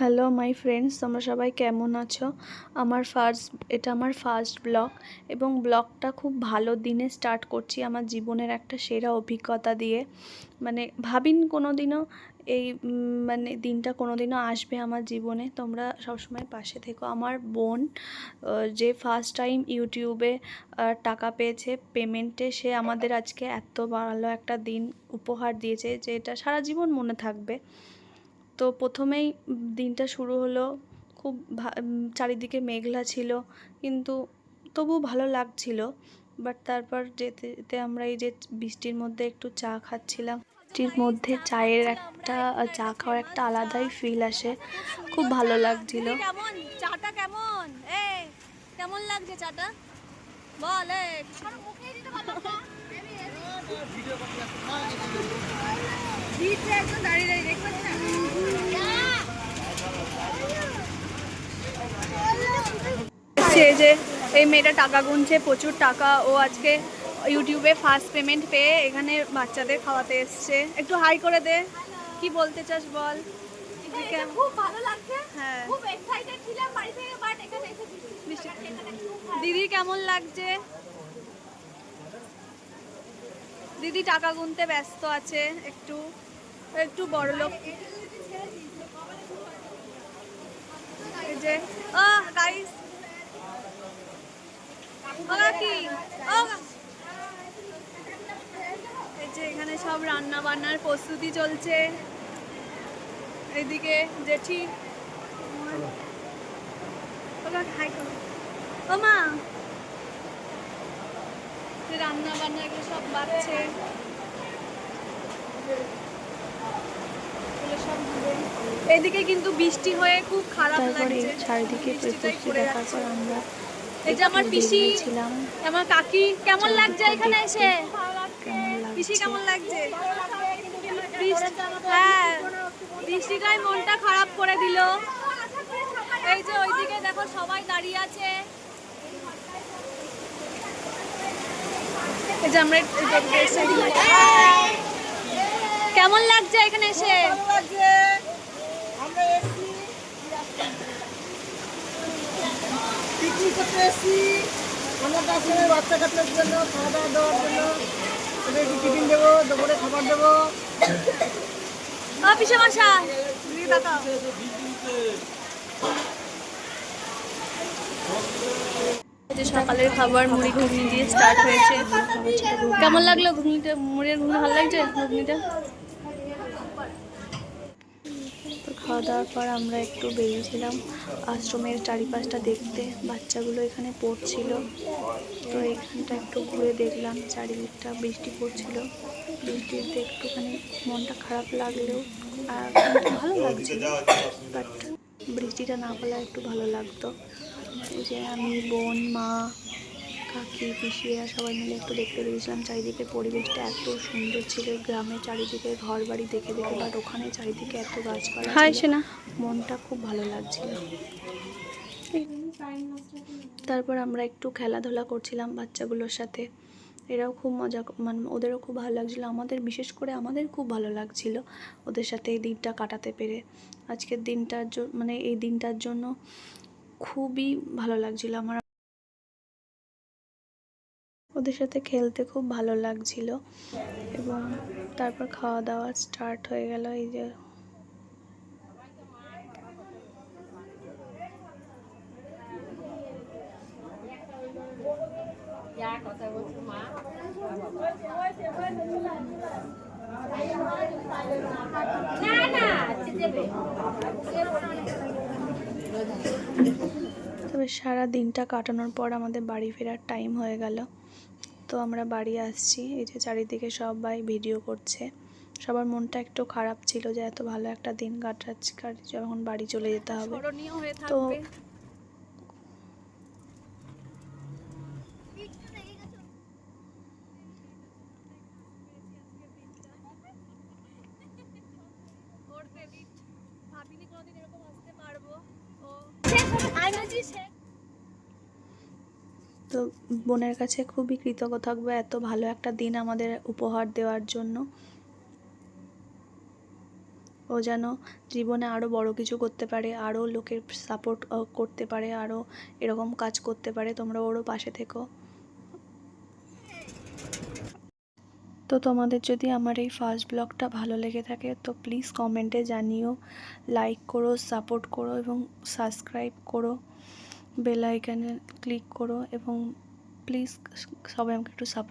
Hello my friends, তোমরা সবাই কেমন আছো? এটা আমার ফার্স্ট ব্লগ এবং ব্লগটা খুব ভালো দিনে স্টার্ট করছি আমার জীবনের একটা সেরা অভিজ্ঞতা দিয়ে। মানে ভাবিনি কোনো দিনও এই দিনটা কোনো দিনও আসবে আমার জীবনে। তোমরা সবসময় পাশে থেকো। আমার বোন যে ফার্স্ট টাইম ইউটিউবে টাকা পেয়েছে পেমেন্টে, সে আমাদের আজকে এত ভালো একটা দিন উপহার দিয়েছে যে এটা সারা জীবন মনে থাকবে। তো প্রথমেই দিনটা শুরু হলো খুব চারিদিকে মেঘলা ছিল, কিন্তু তবু ভালো লাগছিল। বাট তারপর যেতে যেতে আমরা এই যে বৃষ্টির মধ্যে একটু চা খাচ্ছিলাম। বৃষ্টির মধ্যে চা খাওয়ার একটা আলাদাই ফিল আসে, খুব ভালো লাগছিল। কেমন চাটা? কেমন লাগছে চাটা? বল। যে এই মেয়েটা টাকা গুনছে, প্রচুর টাকা। ও আজকে ইউটিউবে ফার্স্ট পেমেন্ট পেয়ে এখানে বাচ্চাদের খাওয়াতে এসছে। একটু হাই করে দে, কি বলতে চাস বল। খুব ভালো লাগছে, হ্যাঁ, খুব এক্সাইটেড ছিলাম বাড়ি থেকে, বাট এখানে এসে দিদি কেমন লাগছে? দিদি টাকা গুনতে ব্যস্ত আছে, একটু একটু বড় লোক। এই যে গাইস, এই যে এখানে সব রান্না বান্নার প্রস্তুতি চলছে। এইদিকে জেঠি, ও মা, রান্না বান্না এগুলো সব বাড়ছে। এইদিকে কিন্তু বৃষ্টি হয়ে খুব খারাপ লাগছে। চারিদিকে প্রস্তুতি দেখার পর আমরা এই যে আমার পিসি, আমার কাকি, কেমন লাগছে এখানে এসে? পিসি কেমন লাগছে? হ্যাঁ, বৃষ্টিটাই মনটা খারাপ করে দিল। এই যে ওইদিকে দেখো সবাই দাঁড়িয়ে আছে। এই যে আমরা কেমন লাগছে এখানে এসে? পিকনিক করতে এসেছি, আমার কাছে বাচ্চা কাচ্চার জন্য খাওয়া দাওয়া দেওয়ার জন্য ওদেরকে টিফিন দেবো, দুপুরে খাবার দেবো। পিসে মশা সকালের খাবার মুড়ি ঘুগনি দিয়ে স্টার্ট হয়েছে। কেমন লাগলো ঘুগনিটা? মুড়ির ঘুগনি ভালো লাগছে ঘুগনিটা? তো খাওয়া দাওয়ার পর আমরা একটু বেরিয়েছিলাম আশ্রমের চারিপাশটা দেখতে। বাচ্চাগুলো এখানে পড়ছিল, তো এখানটা একটু ঘুরে দেখলাম। চারিদিকটা বৃষ্টি পড়ছিল, বৃষ্টিতে একটুখানি মনটা খারাপ লাগলেও আর ভালো লাগছিল। বাট বৃষ্টিটা না পড়লে একটু ভালো লাগতো। এই যে আমি, বোন, মা, কাকি, পিসিরা সবাই মিলে একটু দেখতে পেরেছিলাম। চারিদিকে পরিবেশটা এত সুন্দর ছিল, গ্রামের চারিদিকে ঘর বাড়ি দেখে দেখে, বাট ওখানে চারিদিকে এত গাছপালা ছিল, মনটা খুব ভালো লাগছিল। তারপর আমরা একটু খেলাধুলা করছিলাম বাচ্চাগুলোর সাথে। এরাও খুব মজা, ওদেরও খুব ভালো লাগছিলো। বিশেষ করে আমাদের খুব ভালো লাগছিল ওদের সাথে এই দিনটা কাটাতে পেরে। আজকের দিনটার এই দিনটার জন্য খুবই ভালো লাগছিল আমার। ওদের সাথে খেলতে খুব ভালো লাগছিল। এবং তারপর খাওয়া দাওয়া স্টার্ট হয়ে গেল। এই যে তবে সারা দিনটা কাটানোর পর আমাদের বাড়ি ফেরার টাইম হয়ে গেল। তো আমরা বাড়ি আসছি। এই যে চারিদিকে সবাই ভিডিও করছে। সবার মনটা একটু খারাপ ছিল যে এত ভালো একটা দিন কাটাচ্ছি, যখন বাড়ি চলে যেতে হবে। তো তো বোনের কাছে খুবই কৃতজ্ঞ থাকবো এত ভালো একটা দিন আমাদের উপহার দেওয়ার জন্য। ও যেন জীবনে আরও বড় কিছু করতে পারে, আরও লোকের সাপোর্ট করতে পারে, আরও এরকম কাজ করতে পারে। তোমরা ওরও পাশে থেকো। তো তোমাদের যদি আমার এই ফার্স্ট ব্লগটা ভালো লেগে থাকে তো প্লিজ কমেন্টে জানিও, লাইক করো, সাপোর্ট করো এবং সাবস্ক্রাইব করো, বেল আইকনে ক্লিক করো এবং প্লিজ সবাই আমাকে একটু সাপোর্ট